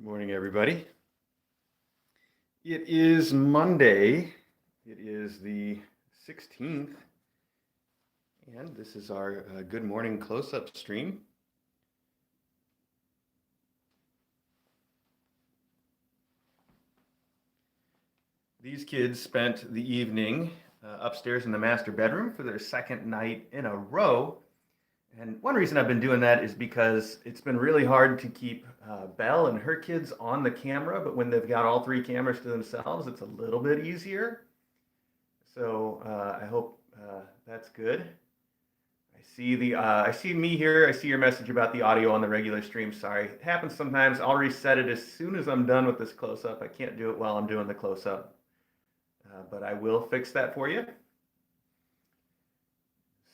Good morning, everybody. It is Monday. It is the 16th, and this is our Good Morning Close-Up stream. These kids spent the evening upstairs in the master bedroom for their second night in a row. And one reason I've been doing that is because it's been really hard to keep Belle and her kids on the camera, but when they've got all three cameras to themselves, it's a little bit easier. So I hope that's good. I see me here. I see your message about the audio on the regular stream. Sorry, it happens sometimes. I'll reset it as soon as I'm done with this close up. I can't do it while I'm doing the close up, but I will fix that for you as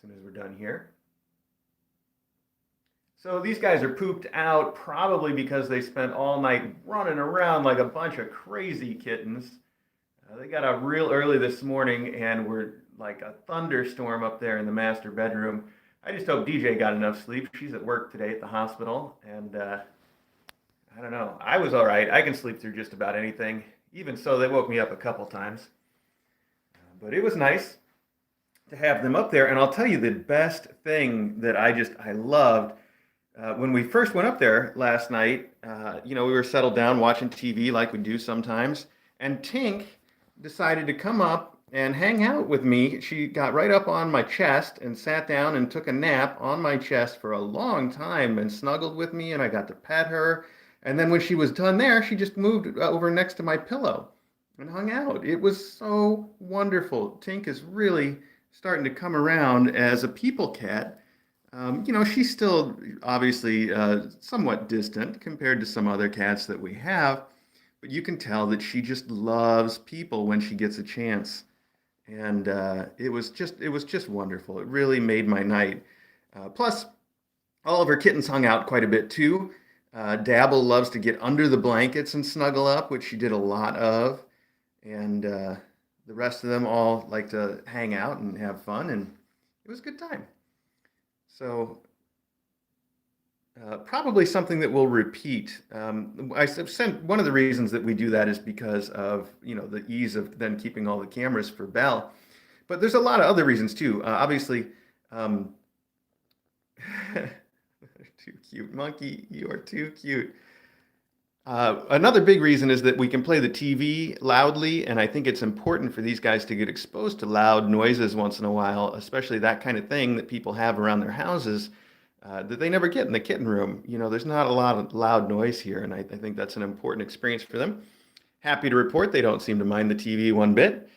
soon as we're done here. So these guys are pooped out probably because they spent all night running around like a bunch of crazy kittens. They got up real early this morning and were like a thunderstorm up there in the master bedroom. I just hope DJ got enough sleep. She's at work today at the hospital, and I don't know. I was all right. I can sleep through just about anything. Even so, they woke me up a couple times. But it was nice to have them up there. And I'll tell you the best thing that I loved when we first went up there last night. We were settled down watching TV like we do sometimes, and Tink decided to come up and hang out with me. She got right up on my chest and sat down and took a nap on my chest for a long time and snuggled with me, and I got to pet her. And then when she was done there, she just moved over next to my pillow and hung out. It was so wonderful. Tink is really starting to come around as a people cat. She's still obviously somewhat distant compared to some other cats that we have, but you can tell that she just loves people when she gets a chance. And it was just wonderful. It really made my night. Plus, all of her kittens hung out quite a bit too. Dabble loves to get under the blankets and snuggle up, which she did a lot of. And the rest of them all like to hang out and have fun, and it was a good time. So probably something that will repeat. I sent one of the reasons that we do that is because of the ease of then keeping all the cameras for Belle, but there's a lot of other reasons too. Obviously, too cute, monkey. You are too cute. Another big reason is that we can play the TV loudly, and I think it's important for these guys to get exposed to loud noises once in a while, especially that kind of thing that people have around their houses that they never get in the kitten room. There's not a lot of loud noise here, and I think that's an important experience for them. Happy to report they don't seem to mind the TV one bit.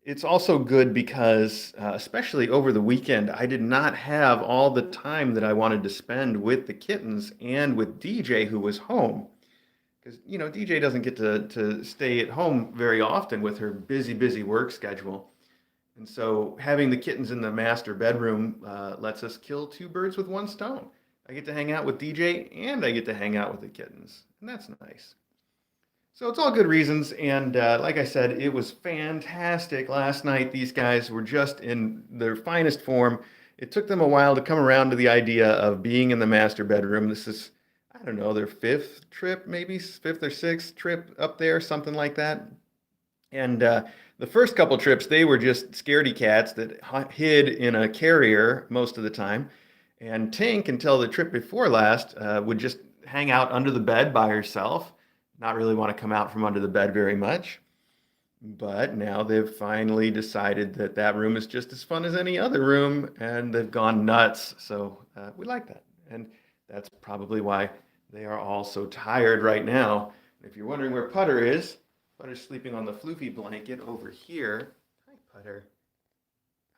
It's also good because, especially over the weekend, I did not have all the time that I wanted to spend with the kittens and with DJ, who was home. Because, DJ doesn't get to stay at home very often with her busy work schedule. And so having the kittens in the master bedroom lets us kill two birds with one stone. I get to hang out with DJ and I get to hang out with the kittens. And that's nice. So it's all good reasons, and like I said, it was fantastic last night. These guys were just in their finest form. It took them a while to come around to the idea of being in the master bedroom. This is, I don't know, their fifth trip, maybe fifth or sixth trip up there, something like that. And the first couple trips, they were just scaredy cats that hid in a carrier most of the time. And Tink, until the trip before last, would just hang out under the bed by herself, not really want to come out from under the bed very much. But now they've finally decided that that room is just as fun as any other room, and they've gone nuts. So we like that. And that's probably why they are all so tired right now. If you're wondering where Putter is, Putter's sleeping on the floofy blanket over here. Hi, Putter.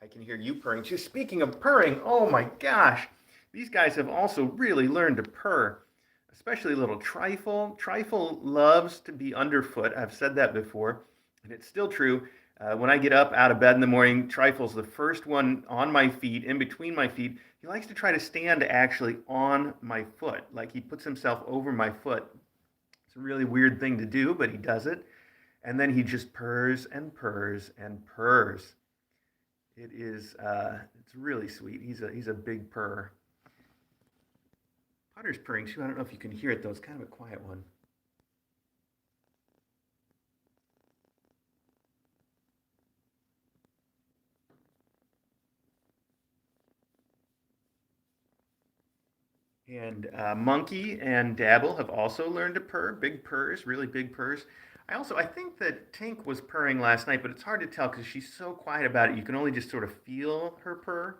I can hear you purring too. Speaking of purring, oh my gosh, these guys have also really learned to purr. Especially little Trifle. Trifle loves to be underfoot. I've said that before, and it's still true. When I get up out of bed in the morning, Trifle's the first one on my feet, in between my feet. He likes to try to stand actually on my foot, like he puts himself over my foot. It's a really weird thing to do, but he does it. And then he just purrs and purrs and purrs. It's really sweet. He's a big purr. Potter's purring too. I don't know if you can hear it though. It's kind of a quiet one. And Monkey and Dabble have also learned to purr. Big purrs, really big purrs. I think that Tink was purring last night, but it's hard to tell because she's so quiet about it. You can only just sort of feel her purr.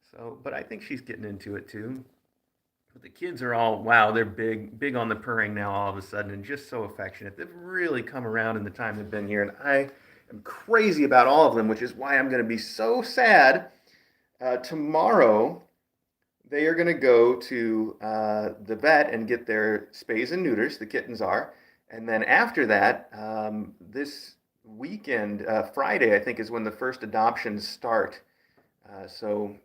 So, but I think she's getting into it too. But the kids are all wow, they're big on the purring now all of a sudden, and just so affectionate. They've really come around in the time they've been here, and I am crazy about all of them, which is why I'm going to be so sad. Tomorrow, they are going to go to the vet and get their spays and neuters. The kittens are, and then after that, this weekend, Friday, I think, is when the first adoptions start. So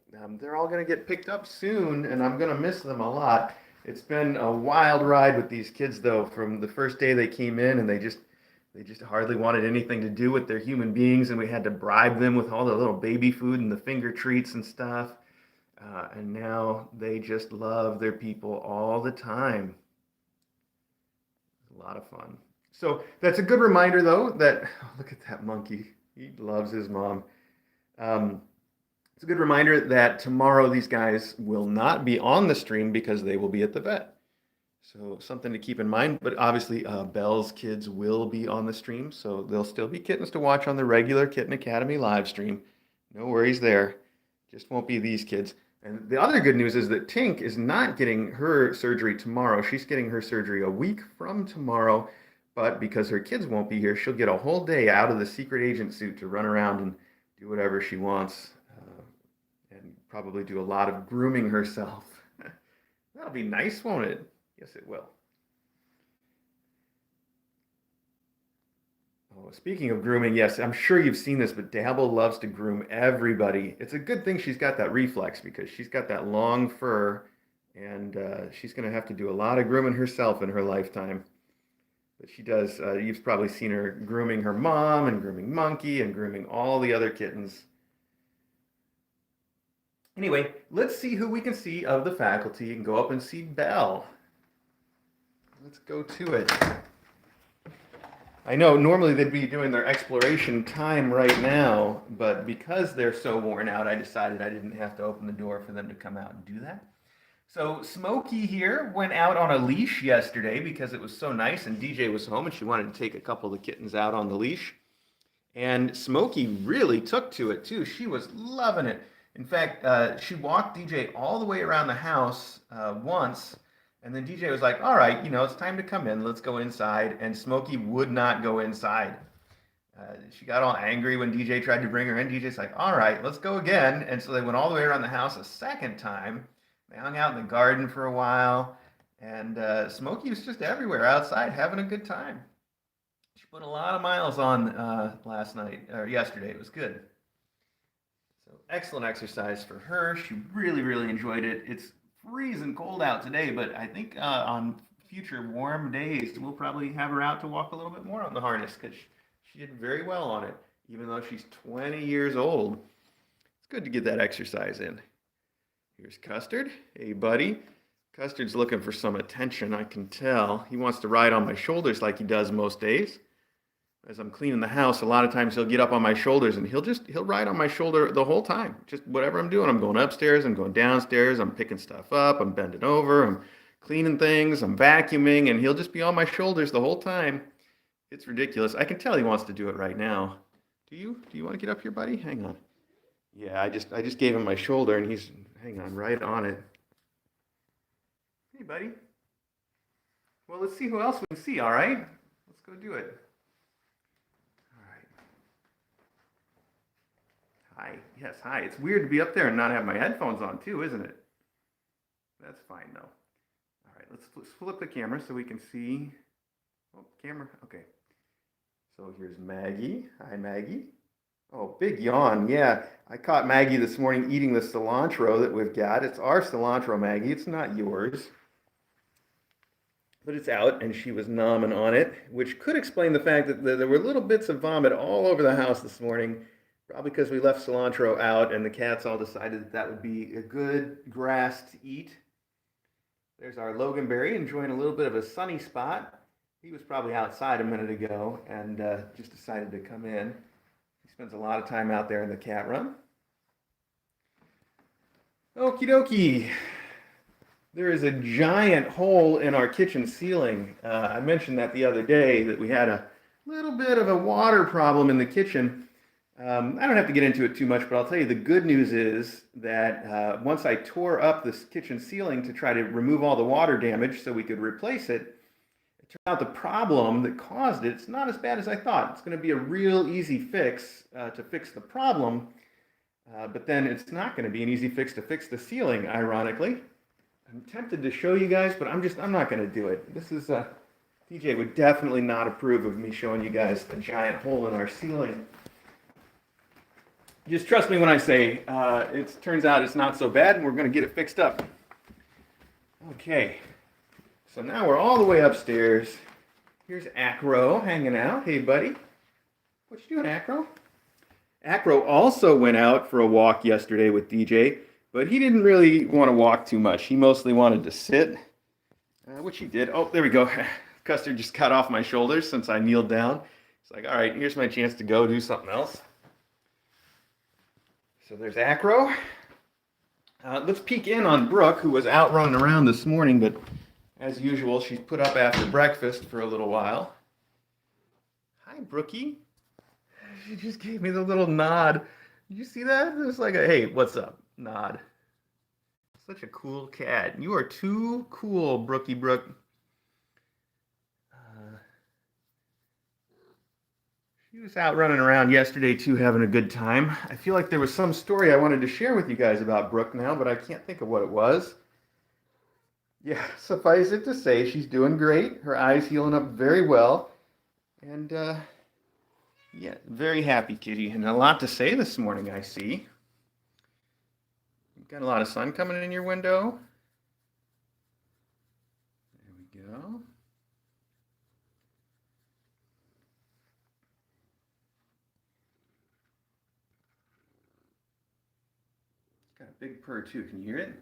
they're all going to get picked up soon, and I'm going to miss them a lot. It's been a wild ride with these kids, though, from the first day they came in, and they just hardly wanted anything to do with their human beings, and we had to bribe them with all the little baby food and the finger treats and stuff. And now they just love their people all the time. A lot of fun. So that's a good reminder, though, that oh, look at that monkey. He loves his mom. Um, It's a good reminder that tomorrow these guys will not be on the stream because they will be at the vet. So something to keep in mind. But obviously, Belle's kids will be on the stream, so there'll still be kittens to watch on the regular Kitten Academy live stream. No worries there. Just won't be these kids. And the other good news is that Tink is not getting her surgery tomorrow. She's getting her surgery a week from tomorrow. But because her kids won't be here, she'll get a whole day out of the secret agent suit to run around and do whatever she wants. And probably do a lot of grooming herself. That'll be nice, won't it? Yes, it will. Oh, speaking of grooming, yes, I'm sure you've seen this, but Dabble loves to groom everybody. It's a good thing she's got that reflex because she's got that long fur, and she's going to have to do a lot of grooming herself in her lifetime. But she does. You've probably seen her grooming her mom and grooming Monkey and grooming all the other kittens. Anyway, let's see who we can see of the faculty and go up and see Belle. Let's go to it. I know normally they'd be doing their exploration time right now, but because they're so worn out, I decided I didn't have to open the door for them to come out and do that. So Smokey here went out on a leash yesterday because it was so nice and DJ was home and she wanted to take a couple of the kittens out on the leash. And Smokey really took to it too. She was loving it. In fact, she walked DJ all the way around the house once, and then DJ was like, all right, it's time to come in. Let's go inside. And Smokey would not go inside. She got all angry when DJ tried to bring her in. DJ's like, all right, let's go again. And so they went all the way around the house a second time. They hung out in the garden for a while. And Smokey was just everywhere outside having a good time. She put a lot of miles on yesterday. It was good. So excellent exercise for her. She really, really enjoyed it. It's freezing cold out today, but I think on future warm days, we'll probably have her out to walk a little bit more on the harness because she did very well on it, even though she's 20 years old. It's good to get that exercise in. Here's Custard. Hey, buddy. Custard's looking for some attention, I can tell. He wants to ride on my shoulders like he does most days. As I'm cleaning the house, a lot of times he'll get up on my shoulders and he'll ride on my shoulder the whole time. Just whatever I'm doing, I'm going upstairs, I'm going downstairs, I'm picking stuff up, I'm bending over, I'm cleaning things, I'm vacuuming, and he'll just be on my shoulders the whole time. It's ridiculous. I can tell he wants to do it right now. Do you? Do you want to get up here, buddy? Hang on. Yeah, I just gave him my shoulder and he's hang on right on it. Hey, buddy. Well, let's see who else we can see, all right? Let's go do it. Hi. Yes, hi. It's weird to be up there and not have my headphones on too, isn't it? That's fine though. All right, let's flip the camera so we can see. Oh, camera. Okay. So here's Maggie. Hi, Maggie. Oh, big yawn. Yeah, I caught Maggie this morning eating the cilantro that we've got. It's our cilantro, Maggie. It's not yours. But it's out, and she was nomming on it, which could explain the fact that there were little bits of vomit all over the house this morning. Probably because we left cilantro out and the cats all decided that would be a good grass to eat. There's our Loganberry enjoying a little bit of a sunny spot. He was probably outside a minute ago and just decided to come in. He spends a lot of time out there in the cat run. Okie dokie. There is a giant hole in our kitchen ceiling. I mentioned that the other day that we had a little bit of a water problem in the kitchen. I don't have to get into it too much, but I'll tell you the good news is that once I tore up this kitchen ceiling to try to remove all the water damage so we could replace it, it turned out the problem that caused it, it's not as bad as I thought. It's going to be a real easy fix to fix the problem, but then it's not going to be an easy fix to fix the ceiling, ironically. I'm tempted to show you guys, but I'm not going to do it. This is, DJ would definitely not approve of me showing you guys the giant hole in our ceiling. Just trust me when I say it turns out it's not so bad and we're going to get it fixed up. Okay, so now we're all the way upstairs. Here's Acro hanging out. Hey, buddy. What you doing, Acro? Acro also went out for a walk yesterday with DJ, but he didn't really want to walk too much. He mostly wanted to sit, which he did. Oh, there we go. Custard just cut off my shoulders since I kneeled down. It's like, all right, here's my chance to go do something else. So there's Acro. Let's peek in on Brooke, who was out running around this morning, but as usual, she's put up after breakfast for a little while. Hi, Brookie. She just gave me the little nod. Did you see that? It was like a, hey, what's up? Nod. Such a cool cat. You are too cool, Brookie Brooke. She was out running around yesterday too, having a good time. I feel like there was some story I wanted to share with you guys about Brooke now, but I can't think of what it was. Yeah, suffice it to say, she's doing great. Her eye's healing up very well. And, yeah, very happy kitty. And a lot to say this morning, I see. You've got a lot of sun coming in your window. There we go. Got a big purr too. Can you hear it?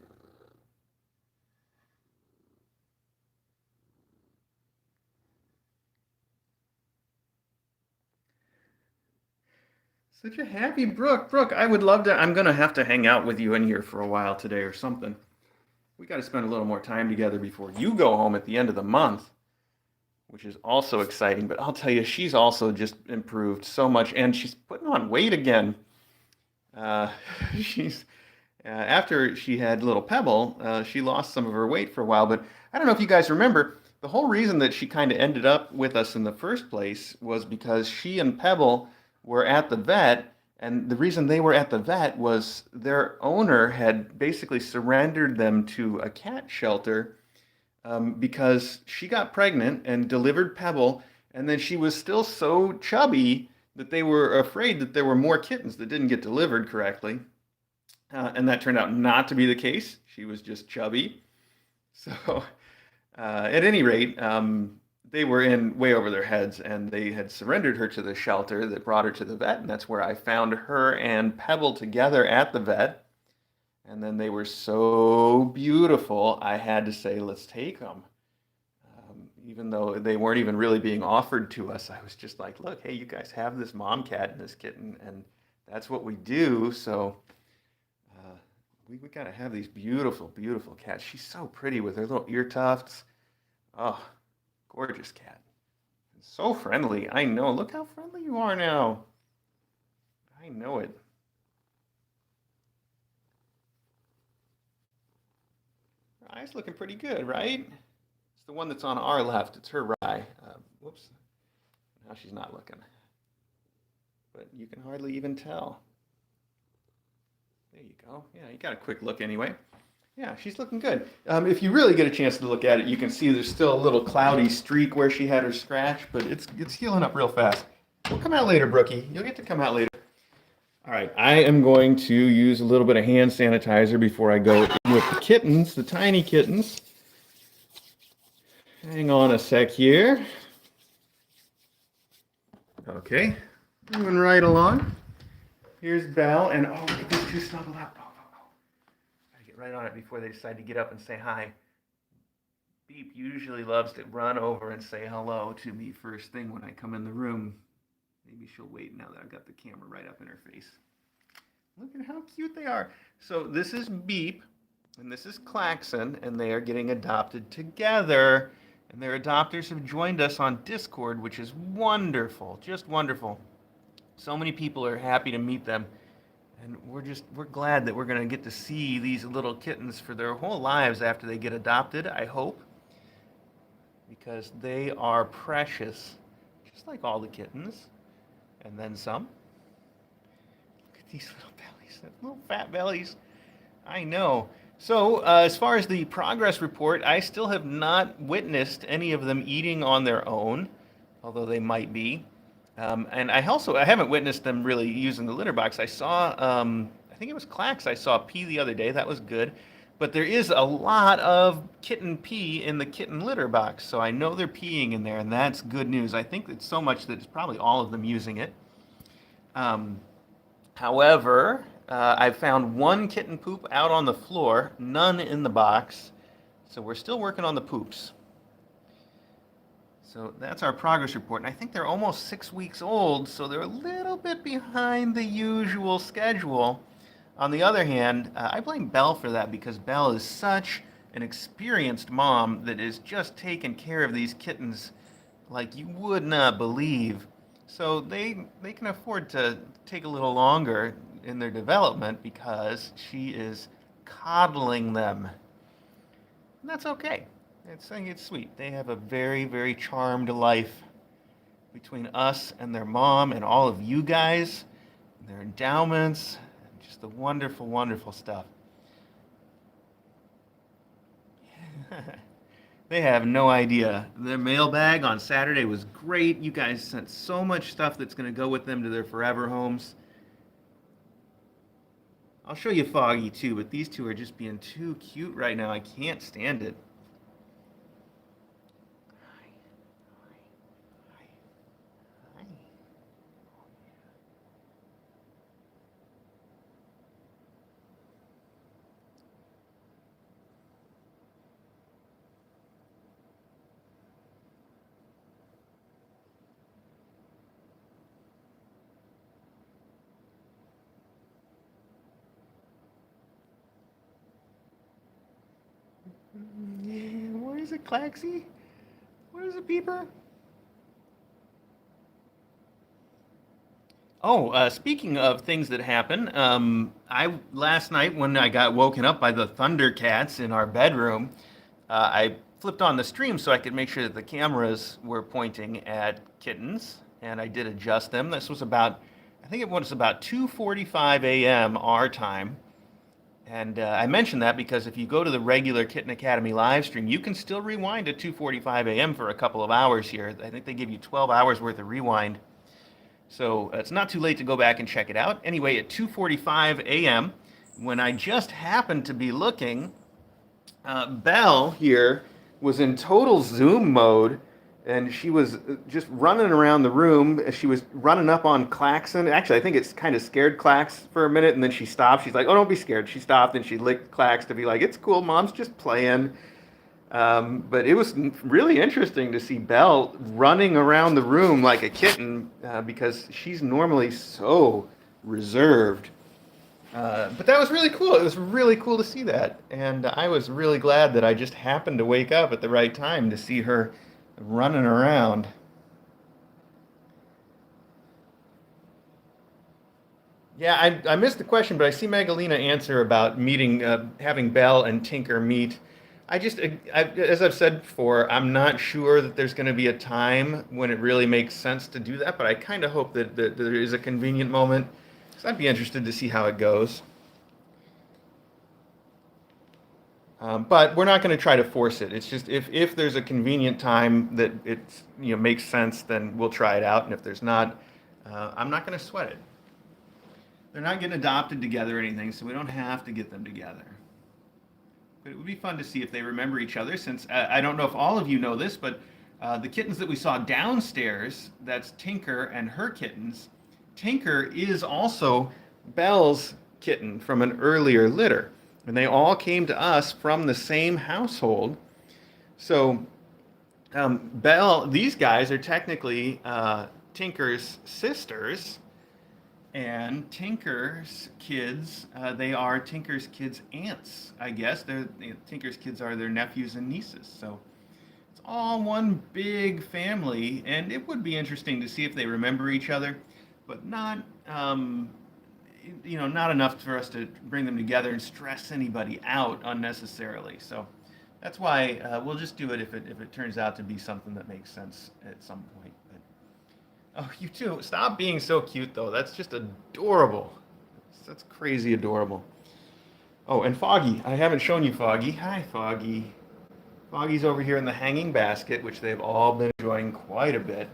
Such a happy Brooke. Brooke, I would love to. I'm going to have to hang out with you in here for a while today or something. We got to spend a little more time together before you go home at the end of the month, which is also exciting. But I'll tell you, she's also just improved so much, and she's putting on weight again. She's after she had little Pebble, she lost some of her weight for a while. But I don't know if you guys remember, the whole reason that she kind of ended up with us in the first place was because she and Pebble were at the vet, and the reason they were at the vet was their owner had basically surrendered them to a cat shelter because she got pregnant and delivered Pebble, and then she was still so chubby that they were afraid that there were more kittens that didn't get delivered correctly. And that turned out not to be the case. She was just chubby. So at any rate, they were in way over their heads, and they had surrendered her to the shelter that brought her to the vet, and that's where I found her and Pebble together at the vet. And then they were so beautiful, I had to say, let's take them. Even though they weren't even really being offered to us, I was just like, look, hey, you guys have this mom cat and this kitten, and that's what we do, so we got to have these beautiful, beautiful cats. She's so pretty with her little ear tufts. Oh, gorgeous cat. And so friendly. I know. Look how friendly you are now. I know it. Her eye's looking pretty good, right? It's the one that's on our left. It's her eye. Whoops. Now she's not looking. But you can hardly even tell. There you go. Yeah, you got a quick look anyway. Yeah, she's looking good. If you really get a chance to look at it, you can see there's still a little cloudy streak where she had her scratch, but it's healing up real fast. We'll come out later, Brookie. You'll get to come out later. All right, I am going to use a little bit of hand sanitizer before I go in with the kittens, the tiny kittens. Hang on a sec here. Okay, moving right along. Here's Belle, and oh, look at these two snuggled up. Oh. Gotta get right on it before they decide to get up and say hi. Beep usually loves to run over and say hello to me first thing when I come in the room. Maybe she'll wait now that I've got the camera right up in her face. Look at how cute they are. So this is Beep, and this is Klaxon, and they are getting adopted together. And their adopters have joined us on Discord, which is wonderful, just wonderful. So many people are happy to meet them, and we're glad that we're going to get to see these little kittens for their whole lives after they get adopted, I hope, because they are precious, just like all the kittens, and then some. Look at these little bellies, little fat bellies. I know. So, as far as the progress report, I still have not witnessed any of them eating on their own, although they might be. And I haven't witnessed them really using the litter box. I saw, I think it was Clax, I saw pee the other day. That was good. But there is a lot of kitten pee in the kitten litter box, so I know they're peeing in there, and that's good news. I think it's so much that it's probably all of them using it. Um, However, I found one kitten poop out on the floor, none in the box. So we're still working on the poops. So that's our progress report. And I think they're almost 6 weeks old, so they're a little bit behind the usual schedule. On the other hand, I blame Belle for that because Belle is such an experienced mom that is just taking care of these kittens like you would not believe. So they can afford to take a little longer in their development because she is coddling them. And that's okay. It's sweet. They have a very, very charmed life between us and their mom and all of you guys, their endowments, just the wonderful, wonderful stuff. They have no idea. Their mailbag on Saturday was great. You guys sent so much stuff that's going to go with them to their forever homes. I'll show you Foggy too, but these two are just being too cute right now. I can't stand it. Yeah, where is it, Klaxy? Where is it, Beeper? Oh, speaking of things that happen, I last night when I got woken up by the Thundercats in our bedroom, I flipped on the stream so I could make sure that the cameras were pointing at kittens, and I did adjust them. This was about, I think it was about 2:45 a.m. our time, and I mentioned that because if you go to the regular Kitten Academy live stream, you can still rewind at 2:45 a.m. for a couple of hours here. I think they give you 12 hours worth of rewind. So it's not too late to go back and check it out. Anyway, at 2:45 a.m., when I just happened to be looking, Belle here was in total Zoom mode, and she was just running around the room. She was running up on Klaxon. Actually, I think it's kind of scared Klax for a minute, and then she stopped. She's like, "Oh, don't be scared." She stopped, and she licked Klax to be like, "It's cool, Mom's just playing." But it was really interesting to see Belle running around the room like a kitten because she's normally so reserved. But that was really cool. It was really cool to see that. And I was really glad that I just happened to wake up at the right time to see her running around. Yeah, I missed the question, but I see Magdalena answer about meeting, having Belle and Tinker meet. As I've said before, I'm not sure that there's going to be a time when it really makes sense to do that, but I kind of hope that there is a convenient moment. So I'd be interested to see how it goes. But we're not going to try to force it. It's just if there's a convenient time that makes sense, then we'll try it out. And if there's not, I'm not going to sweat it. They're not getting adopted together or anything, so we don't have to get them together. But it would be fun to see if they remember each other, since I don't know if all of you know this, but the kittens that we saw downstairs, that's Tinker and her kittens. Tinker is also Belle's kitten from an earlier litter. And they all came to us from the same household. So Belle, these guys are technically Tinker's sisters, and Tinker's kids, they are Tinker's kids' aunts, I guess. Tinker's kids are their nephews and nieces. So it's all one big family, and it would be interesting to see if they remember each other, but not, not enough for us to bring them together and stress anybody out unnecessarily. So that's why we'll just do it if it turns out to be something that makes sense at some point. But, oh, you too. Stop being so cute, though. That's just adorable. That's crazy adorable. Oh, and Foggy. I haven't shown you Foggy. Hi, Foggy. Foggy's over here in the hanging basket, which they've all been enjoying quite a bit.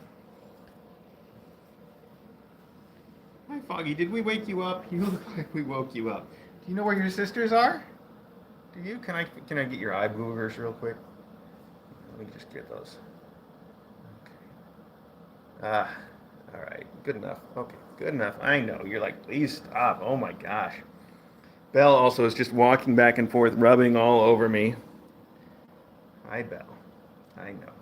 Hi, Foggy. Did we wake you up? You look like we woke you up. Do you know where your sisters are? Do you? Can I get your eye boogers real quick? Let me just get those. Okay. Ah, all right. Good enough. Okay, good enough. I know. You're like, please stop. Oh my gosh. Belle also is just walking back and forth, rubbing all over me. Hi, Belle. I know.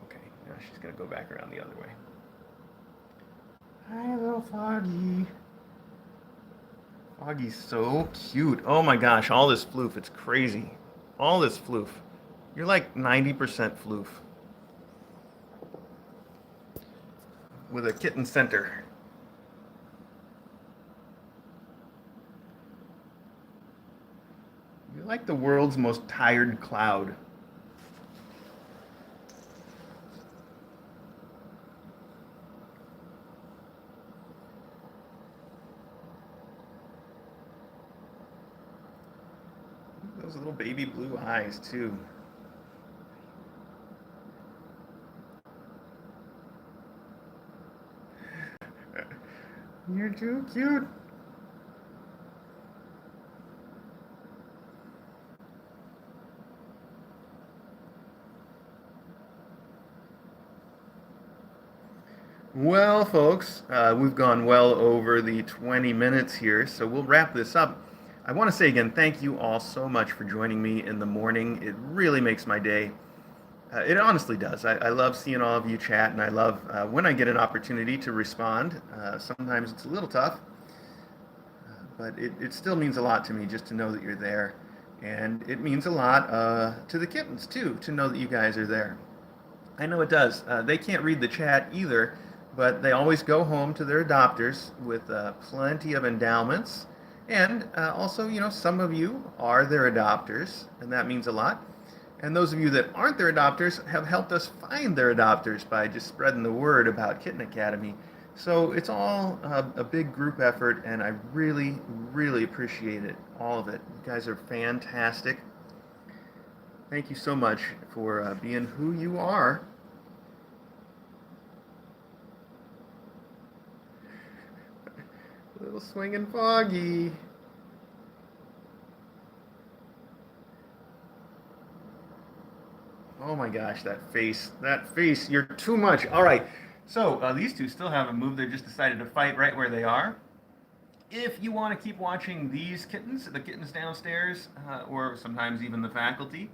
Okay, now she's gonna go back around the other way. Hi, little Foggy. Foggy's so cute. Oh my gosh, all this floof. It's crazy. All this floof. You're like 90% floof. With a kitten center. You're like the world's most tired cloud. Those little baby blue eyes, too. You're too cute. Well, folks, we've gone well over the 20 minutes here, so we'll wrap this up. I want to say again, thank you all so much for joining me in the morning. It really makes my day. It honestly does. I love seeing all of you chat, and I love when I get an opportunity to respond. Sometimes it's a little tough, but it still means a lot to me just to know that you're there. And it means a lot to the kittens, too, to know that you guys are there. I know it does. They can't read the chat either, but they always go home to their adopters with plenty of endowments. And also, some of you are their adopters, and that means a lot. And those of you that aren't their adopters have helped us find their adopters by just spreading the word about Kitten Academy. So it's all a big group effort, and I really, really appreciate it, all of it. You guys are fantastic. Thank you so much for being who you are. Little swinging Foggy. Oh my gosh, that face, you're too much. All right, so these two still haven't moved. They just decided to fight right where they are. If you want to keep watching these kittens, the kittens downstairs, or sometimes even the faculty,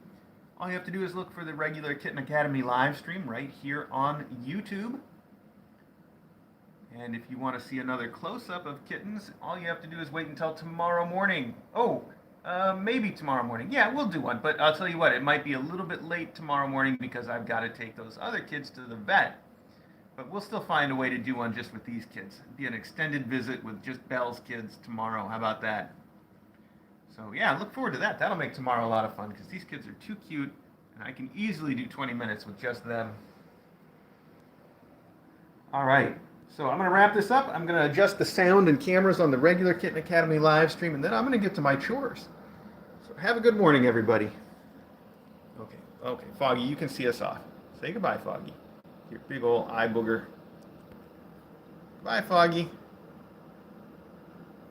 all you have to do is look for the regular Kitten Academy live stream right here on YouTube. And if you want to see another close-up of kittens, all you have to do is wait until tomorrow morning. Oh, maybe tomorrow morning. Yeah, we'll do one, but I'll tell you what, it might be a little bit late tomorrow morning because I've got to take those other kids to the vet. But we'll still find a way to do one just with these kids. It'll be an extended visit with just Belle's kids tomorrow. How about that? So yeah, look forward to that. That'll make tomorrow a lot of fun because these kids are too cute, and I can easily do 20 minutes with just them. All right. So I'm going to wrap this up. I'm going to adjust the sound and cameras on the regular Kitten Academy live stream, and then I'm going to get to my chores. So have a good morning, everybody. Okay, Foggy, you can see us off. Say goodbye, Foggy. Your big old eye booger. Bye, Foggy.